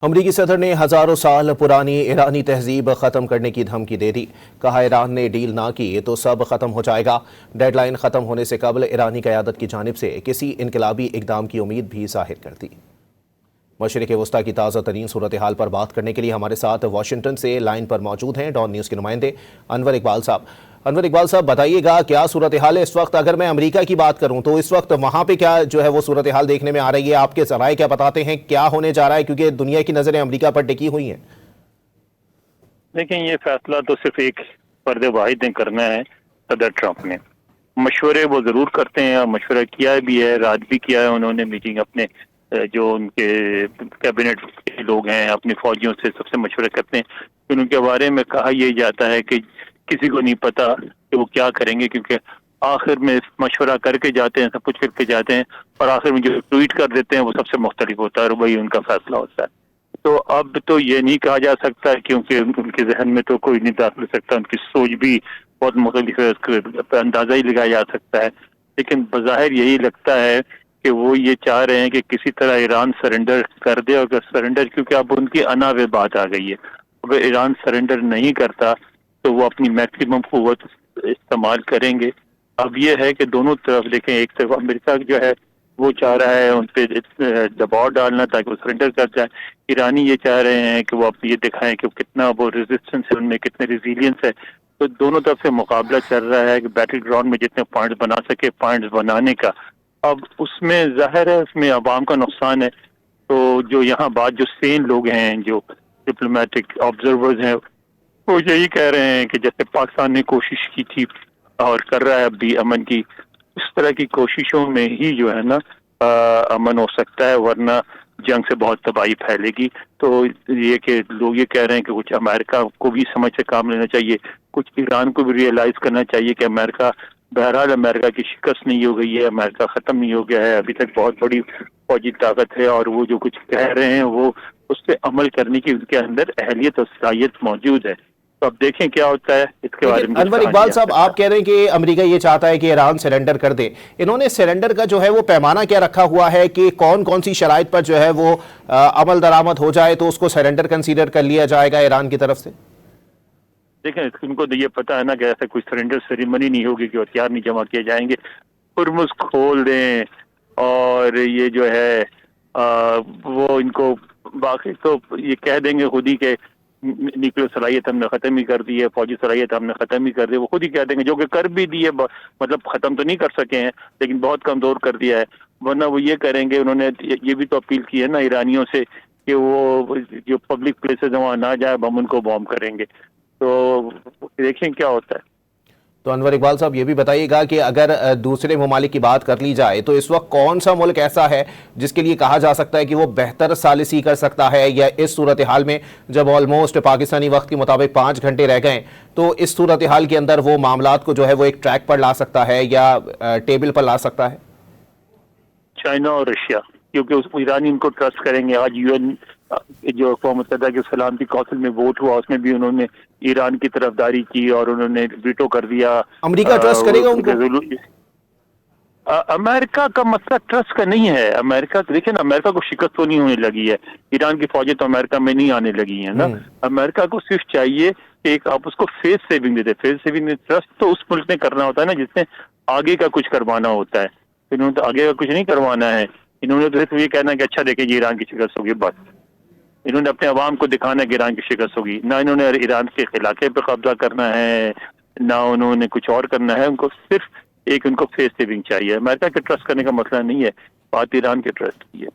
امریکی صدر نے ہزاروں سال پرانی ایرانی تہذیب ختم کرنے کی دھمکی دے دی۔ کہا ایران نے ڈیل نہ کی تو سب ختم ہو جائے گا۔ ڈیڈ لائن ختم ہونے سے قبل ایرانی قیادت کی جانب سے کسی انقلابی اقدام کی امید بھی ظاہر کر دی۔ مشرق وسطی کی تازہ ترین صورتحال پر بات کرنے کے لیے ہمارے ساتھ واشنگٹن سے لائن پر موجود ہیں ڈان نیوز کے نمائندے انور اقبال صاحب۔ انور اقبال صاحب، بتائیے گا کیا صورتحال ہے اس وقت؟ اگر میں امریکہ کی بات کروں تو اس وقت وہاں پہ کیا جو ہے وہ صورتحال دیکھنے میں آ رہی ہے؟ آپ کے ذرائع کیا بتاتے ہیں کیا ہونے جا رہا ہے، کیونکہ دنیا کی نظریں امریکہ پر ٹکی ہوئی ہیں؟ لیکن یہ فیصلہ تو صرف ایک فرد واحد نے کرنا ہے، صدر ٹرمپ نے۔ مشورے وہ ضرور کرتے ہیں اور مشورہ کیا بھی ہے، رات بھی کیا ہے انہوں نے میٹنگ، اپنے جو ان کے کیبنٹ کے لوگ ہیں اپنی فوجیوں سے سب سے مشورہ کرتے ہیں۔ ان کے بارے میں کہا یہ جاتا ہے کہ کسی کو نہیں پتا کہ وہ کیا کریں گے، کیونکہ آخر میں مشورہ کر کے جاتے ہیں، سب کچھ کر کے جاتے ہیں، اور آخر میں جو ٹویٹ کر دیتے ہیں وہ سب سے مختلف ہوتا ہے اور وہی ان کا فیصلہ ہوتا ہے۔ تو اب تو یہ نہیں کہا جا سکتا، کیونکہ ان کے ذہن میں تو کوئی نہیں داخل سکتا، ان کی سوچ بھی بہت مختلف ہے، اس کا اندازہ ہی لگایا جا سکتا ہے۔ لیکن بظاہر یہی لگتا ہے کہ وہ یہ چاہ رہے ہیں کہ کسی طرح ایران سرنڈر کر دے، اور سرنڈر کیونکہ اب ان کی انا پہ بات آ گئی ہے، اگر ایران سرنڈر نہیں کرتا تو وہ اپنی میکسیمم قوت استعمال کریں گے۔ اب یہ ہے کہ دونوں طرف دیکھیں، ایک طرف امریکہ جو ہے وہ چاہ رہا ہے ان پہ دباؤ ڈالنا تاکہ وہ سرنڈر کر جائے، ایرانی یہ چاہ رہے ہیں کہ وہ اب یہ دکھائیں کہ کتنا وہ ریزسٹنس ہے، ان میں کتنے ریزیلینس ہے۔ تو دونوں طرف سے مقابلہ چل رہا ہے کہ بیٹل گراؤنڈ میں جتنے پوائنٹس بنا سکے پوائنٹس بنانے کا۔ اب اس میں ظاہر ہے اس میں عوام کا نقصان ہے، تو جو یہاں بات جو سین لوگ ہیں، جو ڈپلومیٹک آبزرورز ہیں، وہ یہی کہہ رہے ہیں کہ جیسے پاکستان نے کوشش کی تھی اور کر رہا ہے اب بھی امن کی، اس طرح کی کوششوں میں ہی جو ہے نا امن ہو سکتا ہے، ورنہ جنگ سے بہت تباہی پھیلے گی۔ تو یہ کہ لوگ یہ کہہ رہے ہیں کہ کچھ امریکہ کو بھی سمجھ سے کام لینا چاہیے، کچھ ایران کو بھی ریئلائز کرنا چاہیے کہ امریکہ، بہرحال امریکہ کی شکست نہیں ہو گئی ہے، امریکہ ختم نہیں ہو گیا ہے، ابھی تک بہت بڑی فوجی طاقت ہے، اور وہ جو کچھ کہہ رہے ہیں وہ اس پہ عمل کرنے کی ان کے اندر اہلیت اور صلاحیت موجود ہے۔ تو اب دیکھیں کیا ہوتا ہے، اس کے بارے میں انور اقبال صاحب، آپ کہہ رہے ہیں کہ امریکہ یہ چاہتا ہے کہ ایران سرنڈر کر دے، انہوں نے سرنڈر کا جو ہے وہ پیمانہ کیا رکھا ہوا ہے کہ کون کون سی شرائط پر جو ہے وہ عمل درآمد ہو جائے تو اس کو سرنڈر کنسیڈر کر لیا جائے گا ایران کی طرف سے؟ دیکھیں، ان کو تو یہ پتا ہے نا کہ ایسا کوئی سرنڈر سیریمنی نہیں ہوگی کہ ہتھیار نہیں جمع کیے جائیں گے، ہرمز کھول دیں اور یہ جو ہے وہ ان کو باقی تو یہ کہہ دیں گے خود ہی کہ نیوکلیر صلاحیت ہم نے ختم ہی کر دی ہے، فوجی صلاحیت ہم نے ختم ہی کر دی ہے، وہ خود ہی کہہ دیں گے، جو کہ کر بھی دی ہے، مطلب ختم تو نہیں کر سکے ہیں لیکن بہت کمزور کر دیا ہے۔ ورنہ وہ یہ کریں گے، انہوں نے یہ بھی تو اپیل کی ہے نا ایرانیوں سے کہ وہ جو پبلک پلیسز ہیں وہاں نہ جائے، ہم ان کو بوم کریں گے۔ تو دیکھیں کیا ہوتا ہے۔ تو انور اقبال صاحب یہ بھی بتائیے گا کہ اگر دوسرے ممالک کی بات کر لی جائے تو اس وقت کون سا ملک ایسا ہے جس کے لیے کہا جا سکتا ہے کہ وہ بہتر ثالثی کر سکتا ہے، یا اس صورتحال میں جب آلموسٹ پاکستانی وقت کے مطابق 5 گھنٹے رہ گئے تو اس صورتحال کے اندر وہ معاملات کو جو ہے وہ ایک ٹریک پر لا سکتا ہے یا ٹیبل پر لا سکتا ہے؟ چائنا اور رشیا، کیونکہ اس ایرانی ان کو ٹرسٹ کریں گے۔ آج یو این جو اقوام متحدہ کے سلامتی کونسل میں ووٹ ہوا، اس میں بھی انہوں نے ایران کی طرفداری کی اور انہوں نے ویٹو کر دیا۔ امریکہ ٹرسٹ کرے گا ان کو؟ امریکہ کا مسئلہ ٹرسٹ کا نہیں ہے۔ امریکہ دیکھیں نا، امریکہ کو شکست تو نہیں ہونے لگی ہے، ایران کی فوجیں تو امریکہ میں نہیں آنے لگی ہیں نا۔ امریکہ کو صرف چاہیے کہ ایک آپ اس کو فیس سیونگ دے دے۔ فیس سیونگ ٹرسٹ تو اس ملک نے کرنا ہوتا ہے نا جس نے آگے کا کچھ کروانا ہوتا ہے، انہوں نے تو آگے کا کچھ نہیں کروانا ہے، انہوں نے تو صرف یہ کہنا ہے کہ اچھا دیکھیں جی ایران کی شکست ہوگی، بس انہوں نے اپنے عوام کو دکھانا ہے کہ ایران کی شکست ہوگی، نہ انہوں نے ایران کے علاقے پہ قبضہ کرنا ہے، نہ انہوں نے کچھ اور کرنا ہے، ان کو صرف ایک ان کو فیس سیونگ چاہیے۔ امریکہ کے ٹرسٹ کرنے کا مسئلہ نہیں ہے، بات ایران کے ٹرسٹ کی ہے۔